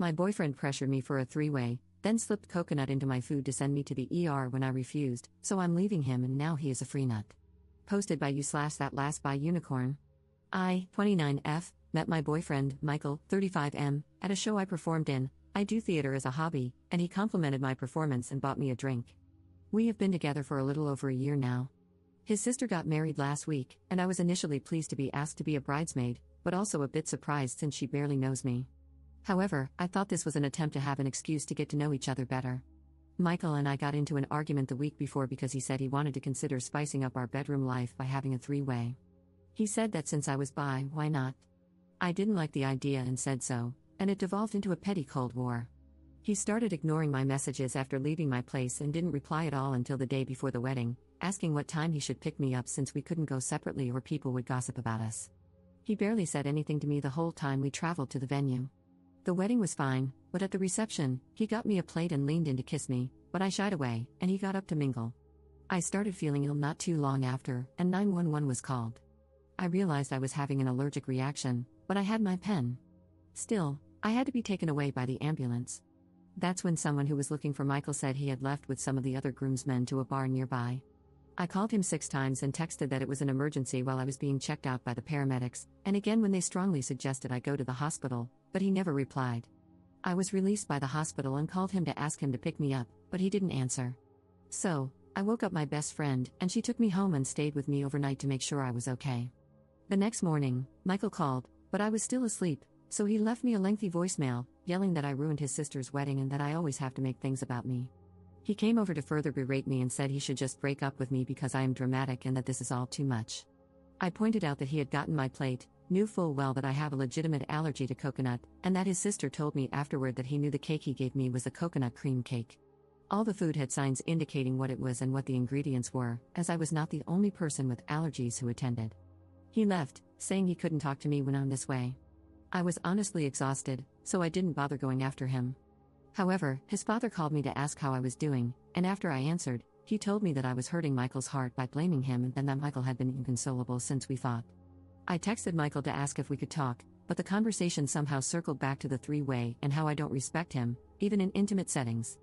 My boyfriend pressured me for a three-way, then slipped coconut into my food to send me to the ER when I refused, so I'm leaving him and now he is a free nut. Posted by you/that last by unicorn. I, 29F, met my boyfriend, Michael, 35M, at a show I performed in. I do theater as a hobby, and he complimented my performance and bought me a drink. We have been together for a little over a year now. His sister got married last week, and I was initially pleased to be asked to be a bridesmaid, but also a bit surprised since she barely knows me. However, I thought this was an attempt to have an excuse to get to know each other better. Michael and I got into an argument the week before because he said he wanted to consider spicing up our bedroom life by having a three-way. He said that since I was bi, why not? I didn't like the idea and said so, and it devolved into a petty Cold War. He started ignoring my messages after leaving my place and didn't reply at all until the day before the wedding, asking what time he should pick me up since we couldn't go separately or people would gossip about us. He barely said anything to me the whole time we traveled to the venue. The wedding was fine, but at the reception, he got me a plate and leaned in to kiss me, but I shied away, and he got up to mingle. I started feeling ill not too long after, and 911 was called. I realized I was having an allergic reaction, but I had my pen. Still, I had to be taken away by the ambulance. That's when someone who was looking for Michael said he had left with some of the other groomsmen to a bar nearby. I called him 6 times and texted that it was an emergency while I was being checked out by the paramedics, and again when they strongly suggested I go to the hospital, but he never replied. I was released by the hospital and called him to ask him to pick me up, but he didn't answer. So, I woke up my best friend, and she took me home and stayed with me overnight to make sure I was okay. The next morning, Michael called, but I was still asleep, so he left me a lengthy voicemail, yelling that I ruined his sister's wedding and that I always have to make things about me. He came over to further berate me and said he should just break up with me because I am dramatic and that this is all too much. I pointed out that he had gotten my plate, knew full well that I have a legitimate allergy to coconut, and that his sister told me afterward that he knew the cake he gave me was a coconut cream cake. All the food had signs indicating what it was and what the ingredients were, as I was not the only person with allergies who attended. He left, saying he couldn't talk to me when I'm this way. I was honestly exhausted, so I didn't bother going after him. However, his father called me to ask how I was doing, and after I answered, he told me that I was hurting Michael's heart by blaming him and that Michael had been inconsolable since we fought. I texted Michael to ask if we could talk, but the conversation somehow circled back to the three-way and how I don't respect him, even in intimate settings.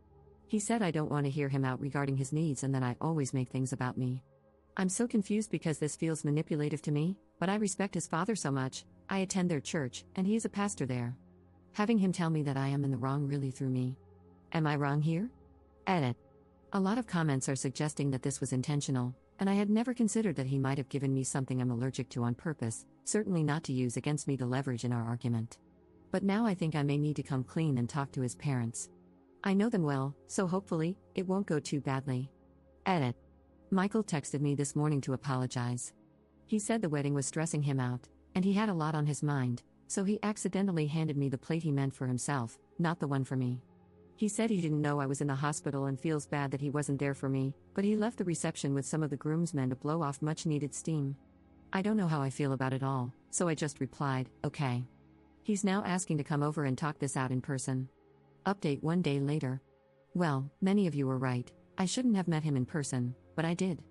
He said I don't want to hear him out regarding his needs and that I always make things about me. I'm so confused because this feels manipulative to me, but I respect his father so much. I attend their church, and he is a pastor there. Having him tell me that I am in the wrong really threw me. Am I wrong here? Edit. A lot of comments are suggesting that this was intentional, and I had never considered that he might have given me something I'm allergic to on purpose, certainly not to use against me to leverage in our argument. But now I think I may need to come clean and talk to his parents. I know them well, so hopefully, it won't go too badly. Edit. Michael texted me this morning to apologize. He said the wedding was stressing him out, and he had a lot on his mind, so he accidentally handed me the plate he meant for himself, not the one for me. He said he didn't know I was in the hospital and feels bad that he wasn't there for me, but he left the reception with some of the groomsmen to blow off much-needed steam. I don't know how I feel about it all, so I just replied, okay. He's now asking to come over and talk this out in person. Update 1 day later. Well, many of you were right, I shouldn't have met him in person, but I did.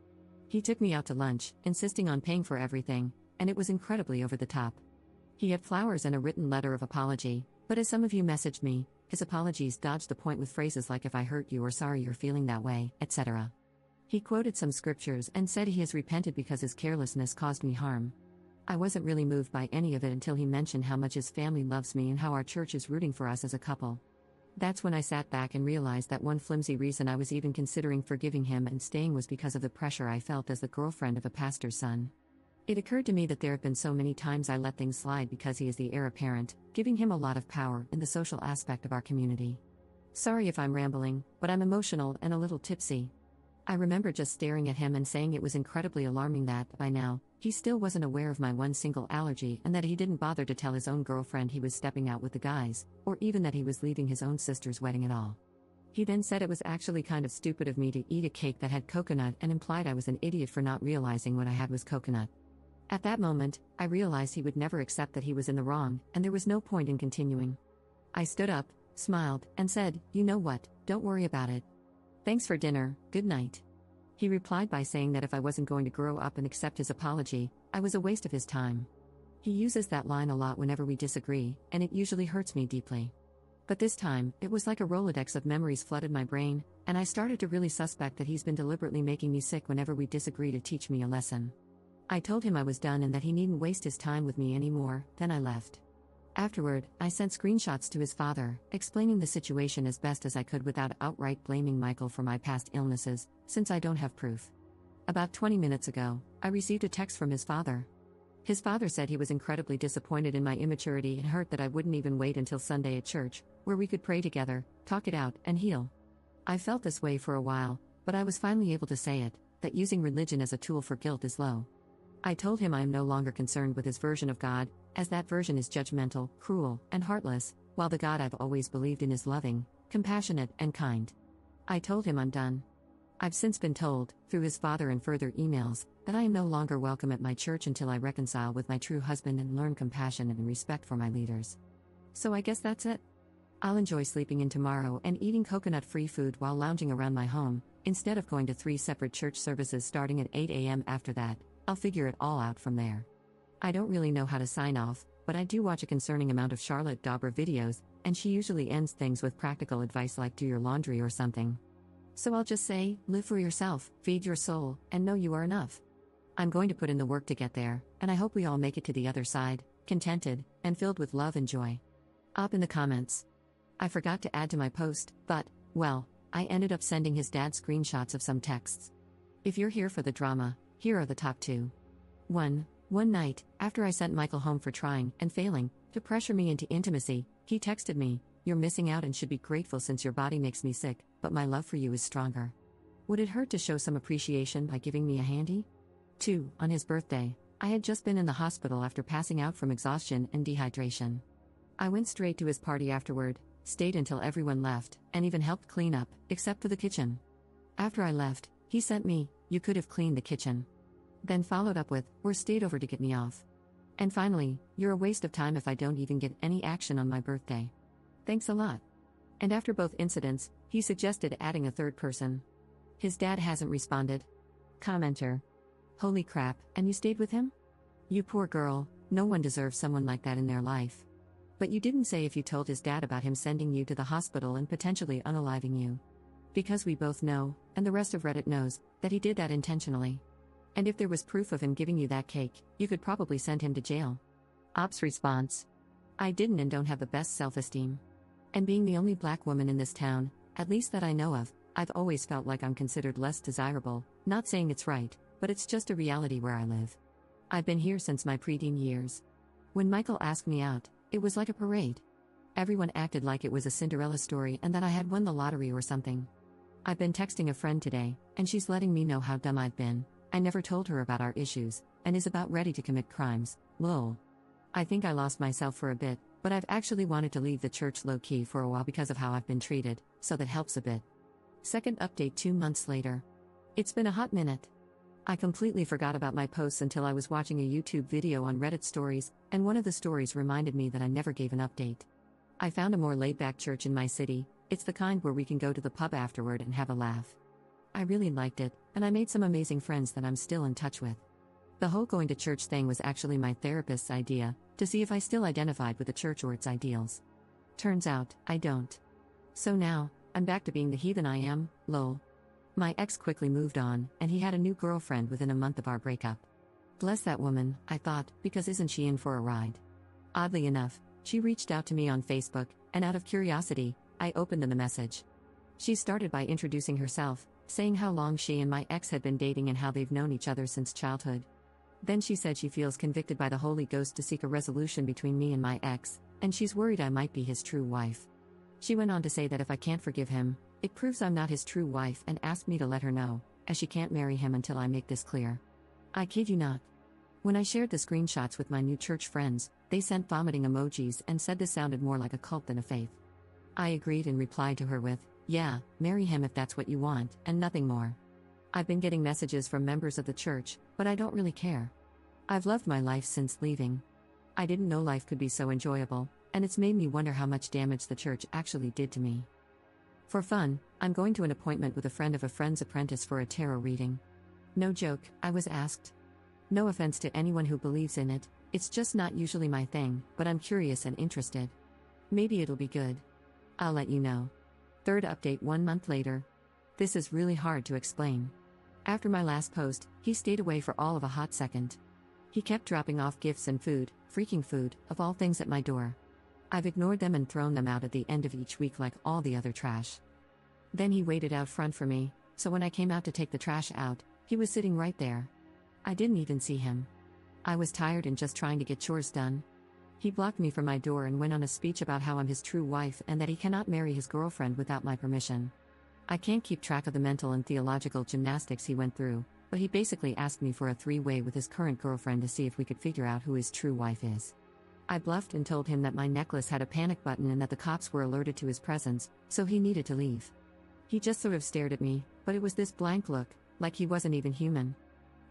He took me out to lunch, insisting on paying for everything, and it was incredibly over the top. He had flowers and a written letter of apology, but as some of you messaged me, his apologies dodged the point with phrases like if I hurt you or sorry you're feeling that way, etc. He quoted some scriptures and said he has repented because his carelessness caused me harm. I wasn't really moved by any of it until he mentioned how much his family loves me and how our church is rooting for us as a couple. That's when I sat back and realized that one flimsy reason I was even considering forgiving him and staying was because of the pressure I felt as the girlfriend of a pastor's son. It occurred to me that there have been so many times I let things slide because he is the heir apparent, giving him a lot of power in the social aspect of our community. Sorry if I'm rambling, but I'm emotional and a little tipsy. I remember just staring at him and saying it was incredibly alarming that, by now, he still wasn't aware of my one single allergy and that he didn't bother to tell his own girlfriend he was stepping out with the guys, or even that he was leaving his own sister's wedding at all. He then said it was actually kind of stupid of me to eat a cake that had coconut and implied I was an idiot for not realizing what I had was coconut. At that moment, I realized he would never accept that he was in the wrong, and there was no point in continuing. I stood up, smiled, and said, "You know what, don't worry about it. Thanks for dinner, good night." He replied by saying that if I wasn't going to grow up and accept his apology, I was a waste of his time. He uses that line a lot whenever we disagree, and it usually hurts me deeply. But this time, it was like a Rolodex of memories flooded my brain, and I started to really suspect that he's been deliberately making me sick whenever we disagree to teach me a lesson. I told him I was done and that he needn't waste his time with me anymore, then I left. Afterward, I sent screenshots to his father, explaining the situation as best as I could without outright blaming Michael for my past illnesses, since I don't have proof. About 20 minutes ago, I received a text from his father. His father said he was incredibly disappointed in my immaturity and hurt that I wouldn't even wait until Sunday at church, where we could pray together, talk it out, and heal. I felt this way for a while, but I was finally able to say it, that using religion as a tool for guilt is low. I told him I am no longer concerned with his version of God, as that version is judgmental, cruel, and heartless, while the God I've always believed in is loving, compassionate, and kind. I told him I'm done. I've since been told, through his father and further emails, that I am no longer welcome at my church until I reconcile with my true husband and learn compassion and respect for my leaders. So I guess that's it. I'll enjoy sleeping in tomorrow and eating coconut-free food while lounging around my home, instead of going to 3 separate church services starting at 8 a.m. after that. I'll figure it all out from there. I don't really know how to sign off, but I do watch a concerning amount of Charlotte Dobber videos, and she usually ends things with practical advice like do your laundry or something. So I'll just say, live for yourself, feed your soul, and know you are enough. I'm going to put in the work to get there, and I hope we all make it to the other side, contented, and filled with love and joy. Up in the comments. I forgot to add to my post, but, well, I ended up sending his dad screenshots of some texts. If you're here for the drama, here are the top 2. 1. One night, after I sent Michael home for trying, and failing, to pressure me into intimacy, he texted me, "You're missing out and should be grateful since your body makes me sick, but my love for you is stronger. Would it hurt to show some appreciation by giving me a handy?" 2. On his birthday, I had just been in the hospital after passing out from exhaustion and dehydration. I went straight to his party afterward, stayed until everyone left, and even helped clean up, except for the kitchen. After I left, he sent me, "You could have cleaned the kitchen." Then followed up with, "Or stayed over to get me off." And finally, "You're a waste of time if I don't even get any action on my birthday. Thanks a lot." And after both incidents, he suggested adding a third person. His dad hasn't responded. Commenter. Holy crap, and you stayed with him? You poor girl, no one deserves someone like that in their life. But you didn't say if you told his dad about him sending you to the hospital and potentially unaliving you. Because we both know, and the rest of Reddit knows, that he did that intentionally. And if there was proof of him giving you that cake, you could probably send him to jail. Ops response. I didn't and don't have the best self-esteem. And being the only black woman in this town, at least that I know of, I've always felt like I'm considered less desirable, not saying it's right, but it's just a reality where I live. I've been here since my preteen years. When Michael asked me out, it was like a parade. Everyone acted like it was a Cinderella story and that I had won the lottery or something. I've been texting a friend today, and she's letting me know how dumb I've been. I never told her about our issues, and is about ready to commit crimes, lol. I think I lost myself for a bit, but I've actually wanted to leave the church low-key for a while because of how I've been treated, so that helps a bit. Second update 2 months later. It's been a hot minute. I completely forgot about my posts until I was watching a YouTube video on Reddit stories, and one of the stories reminded me that I never gave an update. I found a more laid-back church in my city. It's the kind where we can go to the pub afterward and have a laugh. I really liked it, and I made some amazing friends that I'm still in touch with. The whole going to church thing was actually my therapist's idea, to see if I still identified with the church or its ideals. Turns out, I don't. So now, I'm back to being the heathen I am, lol. My ex quickly moved on, and he had a new girlfriend within a month of our breakup. Bless that woman, I thought, because isn't she in for a ride? Oddly enough, she reached out to me on Facebook, and out of curiosity, I opened the message. She started by introducing herself, saying how long she and my ex had been dating and how they've known each other since childhood. Then she said she feels convicted by the Holy Ghost to seek a resolution between me and my ex, and she's worried I might be his true wife. She went on to say that if I can't forgive him, it proves I'm not his true wife, and asked me to let her know, as she can't marry him until I make this clear. I kid you not. When I shared the screenshots with my new church friends, they sent vomiting emojis and said this sounded more like a cult than a faith. I agreed and replied to her with, "Yeah, marry him if that's what you want, and nothing more." I've been getting messages from members of the church, but I don't really care. I've loved my life since leaving. I didn't know life could be so enjoyable, and it's made me wonder how much damage the church actually did to me. For fun, I'm going to an appointment with a friend of a friend's apprentice for a tarot reading. No joke, I was asked. No offense to anyone who believes in it, it's just not usually my thing, but I'm curious and interested. Maybe it'll be good. I'll let you know. Third update 1 month later. This is really hard to explain. After my last post, he stayed away for all of a hot second. He kept dropping off gifts and food, freaking food, of all things at my door. I've ignored them and thrown them out at the end of each week like all the other trash. Then he waited out front for me, so when I came out to take the trash out, he was sitting right there. I didn't even see him. I was tired and just trying to get chores done. He blocked me from my door and went on a speech about how I'm his true wife and that he cannot marry his girlfriend without my permission. I can't keep track of the mental and theological gymnastics he went through, but he basically asked me for a three-way with his current girlfriend to see if we could figure out who his true wife is. I bluffed and told him that my necklace had a panic button and that the cops were alerted to his presence, so he needed to leave. He just sort of stared at me, but it was this blank look, like he wasn't even human.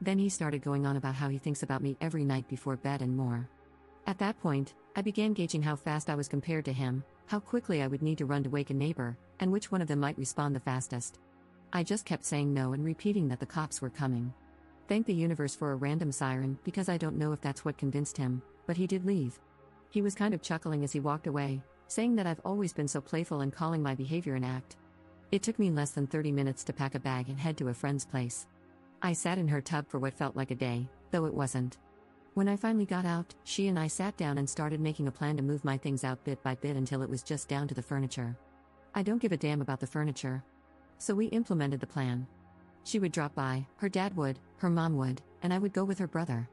Then he started going on about how he thinks about me every night before bed and more. At that point, I began gauging how fast I was compared to him, how quickly I would need to run to wake a neighbor, and which one of them might respond the fastest. I just kept saying no and repeating that the cops were coming. Thank the universe for a random siren, because I don't know if that's what convinced him, but he did leave. He was kind of chuckling as he walked away, saying that I've always been so playful and calling my behavior an act. It took me less than 30 minutes to pack a bag and head to a friend's place. I sat in her tub for what felt like a day, though it wasn't. When I finally got out, she and I sat down and started making a plan to move my things out bit by bit until it was just down to the furniture. I don't give a damn about the furniture. So we implemented the plan. She would drop by, her dad would, her mom would, and I would go with her brother.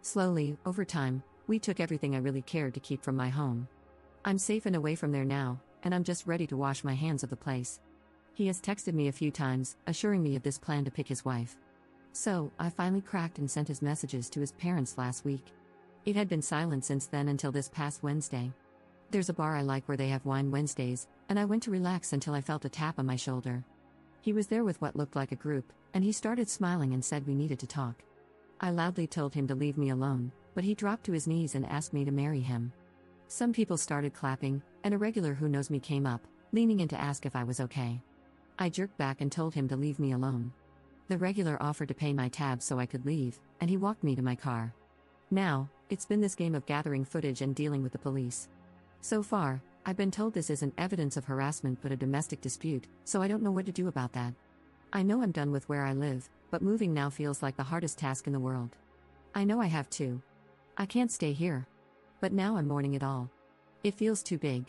Slowly, over time, we took everything I really cared to keep from my home. I'm safe and away from there now, and I'm just ready to wash my hands of the place. He has texted me a few times, assuring me of this plan to pick his wife. So, I finally cracked and sent his messages to his parents last week. It had been silent since then until this past Wednesday. There's a bar I like where they have wine Wednesdays, and I went to relax until I felt a tap on my shoulder. He was there with what looked like a group, and he started smiling and said we needed to talk. I loudly told him to leave me alone, but he dropped to his knees and asked me to marry him. Some people started clapping, and a regular who knows me came up, leaning in to ask if I was okay. I jerked back and told him to leave me alone. The regular offered to pay my tab so I could leave, and he walked me to my car. Now, it's been this game of gathering footage and dealing with the police. So far, I've been told this isn't evidence of harassment but a domestic dispute, so I don't know what to do about that. I know I'm done with where I live, but moving now feels like the hardest task in the world. I know I have to. I can't stay here. But now I'm mourning it all. It feels too big,